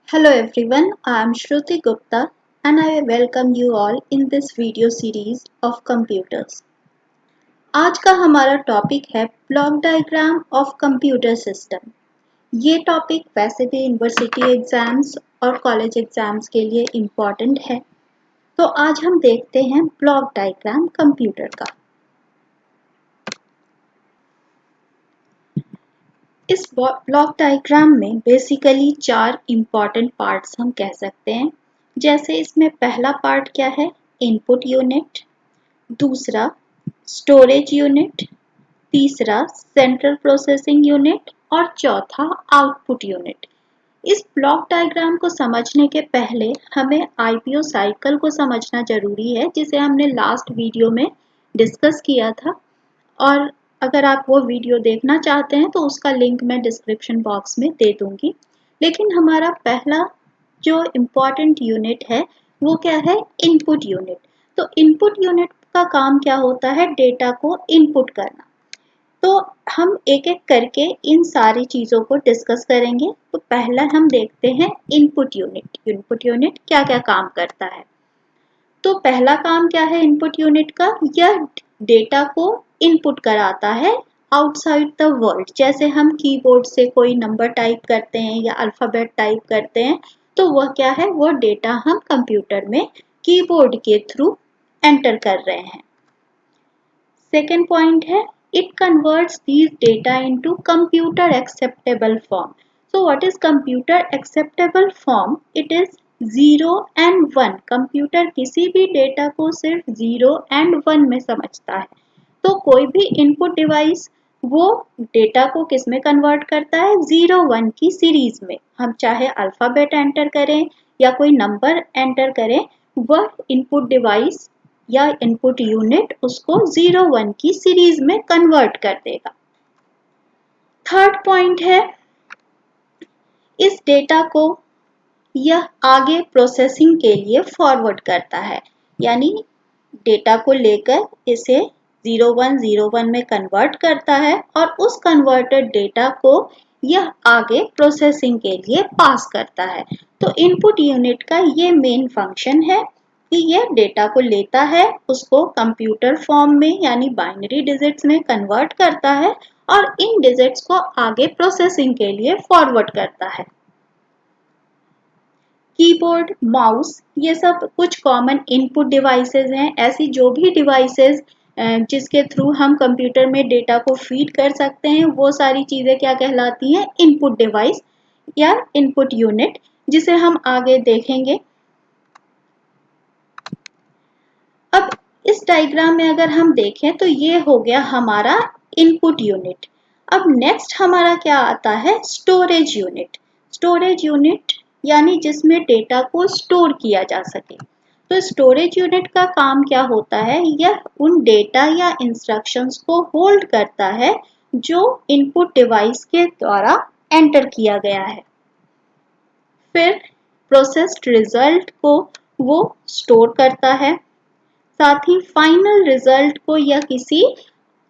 Hello everyone, I am Shruti Gupta and I welcome you all in this video series of computers. आज का हमारा topic है block diagram of computer system. ये topic वैसे भी university exams और college exams के लिए इम्पॉर्टेंट है। तो आज हम देखते हैं ब्लॉक डायग्राम कंप्यूटर का। इस ब्लॉक डायग्राम में बेसिकली 4 इम्पॉर्टेंट पार्ट्स हम कह सकते हैं। जैसे इसमें पहला पार्ट क्या है, इनपुट यूनिट, दूसरा स्टोरेज यूनिट, तीसरा सेंट्रल प्रोसेसिंग यूनिट और चौथा आउटपुट यूनिट। इस ब्लॉक डायग्राम को समझने के पहले हमें आईपीओ साइकिल को समझना जरूरी है, जिसे हमने लास्ट वीडियो में डिस्कस किया था। और अगर आप वो वीडियो देखना चाहते हैं तो उसका लिंक मैं डिस्क्रिप्शन बॉक्स में दे दूंगी। लेकिन हमारा पहला जो इम्पॉर्टेंट यूनिट है वो क्या है, इनपुट यूनिट। तो इनपुट यूनिट का काम क्या होता है, डेटा को इनपुट करना। तो हम एक एक करके इन सारी चीज़ों को डिस्कस करेंगे। तो पहला हम देखते हैं इनपुट यूनिट। इनपुट यूनिट क्या क्या काम करता है। तो पहला काम क्या है इनपुट यूनिट का, यह डेटा को इनपुट कराता है आउटसाइड द वर्ल्ड। जैसे हम कीबोर्ड से कोई नंबर टाइप करते हैं या अल्फ़ाबेट टाइप करते हैं, तो वह क्या है, वह डेटा हम कंप्यूटर में कीबोर्ड के थ्रू एंटर कर रहे हैं। सेकेंड पॉइंट है, it converts these data into computer acceptable form. So what is computer acceptable form? It is 0 and 1. Computer किसी भी डेटा को सिर्फ 0 and 1 में समझता है। तो कोई भी इनपुट डिवाइस वो डेटा को किस में कन्वर्ट करता है, 0 1 की सीरीज में। हम चाहे अल्फ़ाबेट एंटर करें या कोई नंबर एंटर करें, वह इनपुट डिवाइस या इनपुट यूनिट उसको 0 1 की सीरीज में कन्वर्ट कर देगा। थर्ड पॉइंट है, इस डेटा को यह आगे प्रोसेसिंग के लिए फॉरवर्ड करता है। यानी डेटा को लेकर इसे 0101 में कन्वर्ट करता है और उस कन्वर्टेड डेटा को यह आगे प्रोसेसिंग के लिए पास करता है। तो इनपुट यूनिट का ये मेन फंक्शन है कि यह डेटा को लेता है, उसको कंप्यूटर फॉर्म में यानी बाइनरी डिजिट्स में कन्वर्ट करता है और इन डिजिट्स को आगे प्रोसेसिंग के लिए फॉरवर्ड करता है। कीबोर्ड, माउस, ये सब कुछ कॉमन इनपुट डिवाइसेस हैं। ऐसी जो भी डिवाइसेस जिसके थ्रू हम कंप्यूटर में डेटा को फीड कर सकते हैं, वो सारी चीज़ें क्या कहलाती हैं, इनपुट डिवाइस या इनपुट यूनिट, जिसे हम आगे देखेंगे। अब इस डायग्राम में अगर हम देखें तो ये हो गया हमारा इनपुट यूनिट। अब नेक्स्ट हमारा क्या आता है, स्टोरेज यूनिट। स्टोरेज यूनिट यानी जिसमें डेटा को स्टोर किया जा सके। तो स्टोरेज यूनिट का काम क्या होता है, यह उन डेटा या इंस्ट्रक्शंस को होल्ड करता है जो इनपुट डिवाइस के द्वारा एंटर किया गया है। फिर प्रोसेस्ड रिजल्ट को वो स्टोर करता है, साथ ही फाइनल रिजल्ट को यह किसी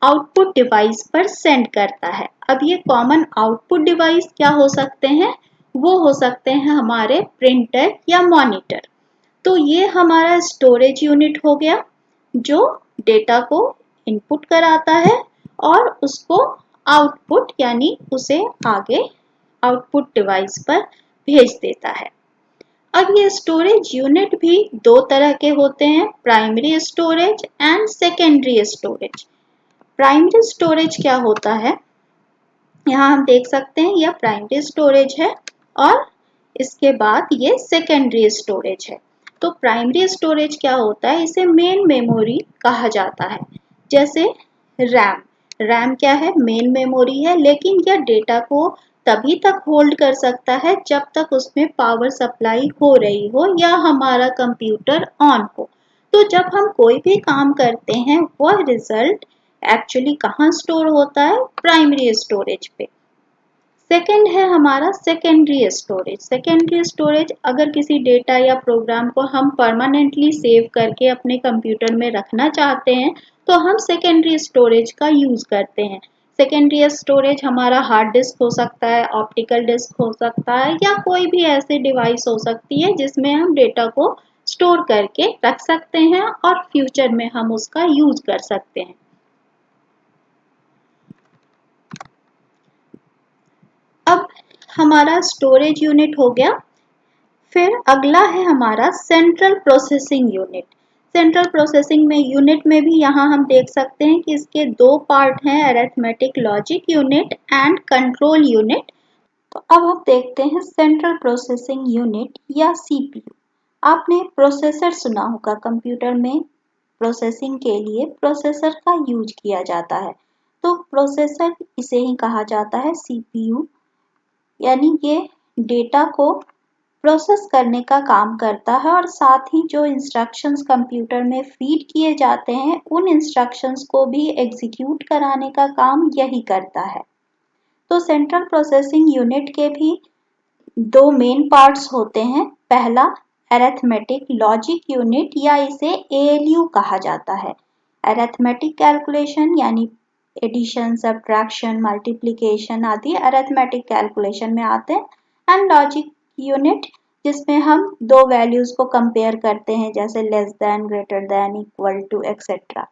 आउटपुट डिवाइस पर सेंड करता है। अब ये कॉमन आउटपुट डिवाइस क्या हो सकते हैं, वो हो सकते हैं हमारे प्रिंटर या मॉनिटर। तो ये हमारा स्टोरेज यूनिट हो गया जो डेटा को इनपुट कराता है और उसको आउटपुट यानी उसे आगे आउटपुट डिवाइस पर भेज देता है। अब ये स्टोरेज यूनिट भी दो तरह के होते हैं, primary storage and secondary storage. Primary storage क्या होता है, यहाँ हम देख सकते हैं यह प्राइमरी स्टोरेज है और इसके बाद ये सेकेंडरी स्टोरेज है। तो प्राइमरी स्टोरेज क्या होता है, इसे मेन मेमोरी कहा जाता है। जैसे रैम, रैम क्या है, मेन मेमोरी है, लेकिन यह डेटा को तभी तक होल्ड कर सकता है जब तक उसमें पावर सप्लाई हो रही हो या हमारा कंप्यूटर ऑन हो। तो जब हम कोई भी काम करते हैं वह रिजल्ट एक्चुअली कहाँ स्टोर होता है, प्राइमरी स्टोरेज पे। सेकेंड है हमारा सेकेंडरी स्टोरेज। सेकेंडरी स्टोरेज अगर किसी डेटा या प्रोग्राम को हम परमानेंटली सेव करके अपने कंप्यूटर में रखना चाहते हैं तो हम सेकेंडरी स्टोरेज का यूज करते हैं। सेकेंडरी स्टोरेज हमारा हार्ड डिस्क हो सकता है, ऑप्टिकल डिस्क हो सकता है, या कोई भी ऐसी डिवाइस हो सकती है जिसमें हम डेटा को स्टोर करके रख सकते हैं और फ्यूचर में हम उसका यूज कर सकते हैं। अब हमारा स्टोरेज यूनिट हो गया। फिर अगला है हमारा central processing unit. Central processing में यूनिट में भी यहाँ हम देख सकते हैं कि इसके दो पार्ट हैं, arithmetic logic unit and control unit. तो अब हम देखते हैं सेंट्रल प्रोसेसिंग यूनिट या सीपीयू। आपने प्रोसेसर सुना होगा, कंप्यूटर में प्रोसेसिंग के लिए प्रोसेसर का यूज किया जाता है। तो प्रोसेसर इसे ही कहा जाता है सीपीयू, यानी ये डेटा को प्रोसेस करने का काम करता है और साथ ही जो इंस्ट्रक्शंस कंप्यूटर में फीड किए जाते हैं उन इंस्ट्रक्शंस को भी एग्जीक्यूट कराने का काम यही करता है। तो सेंट्रल प्रोसेसिंग यूनिट के भी दो मेन पार्ट्स होते हैं। पहला अरिथमेटिक लॉजिक यूनिट या इसे एएलयू कहा जाता है। अरिथमेटिक कैलकुलेशन यानी एडिशन, सब्ट्रैक्शन, मल्टीप्लिकेशन आदि अरिथमेटिक कैलकुलेशन में आते हैं। एंड लॉजिक यूनिट जिसमें हम दो वैल्यूज को कंपेयर करते हैं, जैसे less than, greater than, equal to etcetera.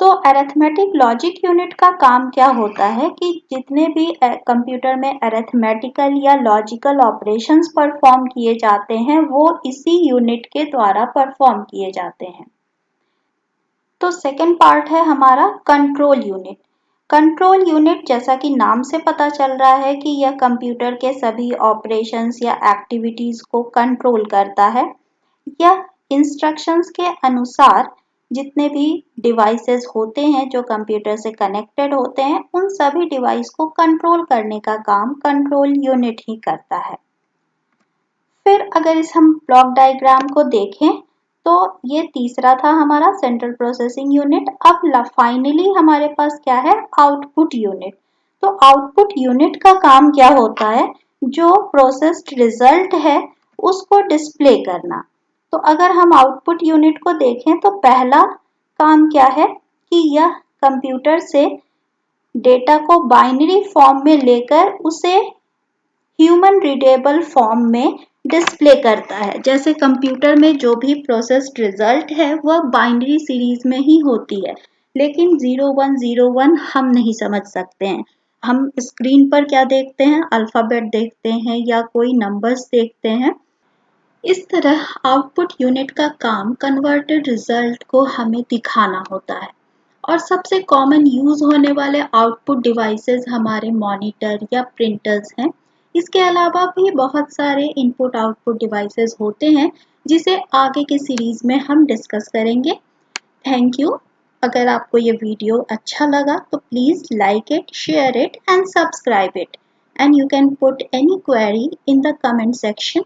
तो अरिथमेटिक लॉजिक यूनिट का काम क्या होता है कि जितने भी कंप्यूटर में अरिथमेटिकल या लॉजिकल ऑपरेशंस परफॉर्म किए जाते हैं वो इसी यूनिट के द्वारा परफॉर्म किए जाते हैं। तो सेकंड पार्ट है हमारा कंट्रोल यूनिट। कंट्रोल यूनिट जैसा कि नाम से पता चल रहा है कि यह कंप्यूटर के सभी ऑपरेशंस या एक्टिविटीज को कंट्रोल करता है। यह इंस्ट्रक्शंस के अनुसार जितने भी डिवाइसेस होते हैं जो कंप्यूटर से कनेक्टेड होते हैं उन सभी डिवाइस को कंट्रोल करने का काम कंट्रोल यूनिट ही करता है। फिर अगर इस हम ब्लॉक डायग्राम को देखें तो ये तीसरा था हमारा सेंट्रल प्रोसेसिंग यूनिट। अब फाइनली हमारे पास क्या है, आउटपुट यूनिट। तो आउटपुट यूनिट का काम क्या होता है, जो प्रोसेस्ड रिजल्ट है उसको डिस्प्ले करना। तो अगर हम आउटपुट यूनिट को देखें तो पहला काम क्या है कि यह कंप्यूटर से डेटा को बाइनरी फॉर्म में लेकर उसे ह्यूमन रीडेबल फॉर्म में डिस्प्ले करता है। जैसे कंप्यूटर में जो भी प्रोसेस्ड रिजल्ट है वह बाइनरी सीरीज में ही होती है, लेकिन 0101 हम नहीं समझ सकते हैं। हम स्क्रीन पर क्या देखते हैं, अल्फाबेट देखते हैं या कोई नंबर्स देखते हैं। इस तरह आउटपुट यूनिट का काम कन्वर्टेड रिजल्ट को हमें दिखाना होता है। और सबसे कॉमन यूज होने वाले आउटपुट डिवाइसेस हमारे मॉनिटर या प्रिंटर्स हैं। इसके अलावा भी बहुत सारे इनपुट आउटपुट डिवाइसेस होते हैं जिसे आगे के सीरीज में हम डिस्कस करेंगे। Thank you. अगर आपको ये वीडियो अच्छा लगा तो please like it, share it and subscribe it, and you can put any query in the comment section.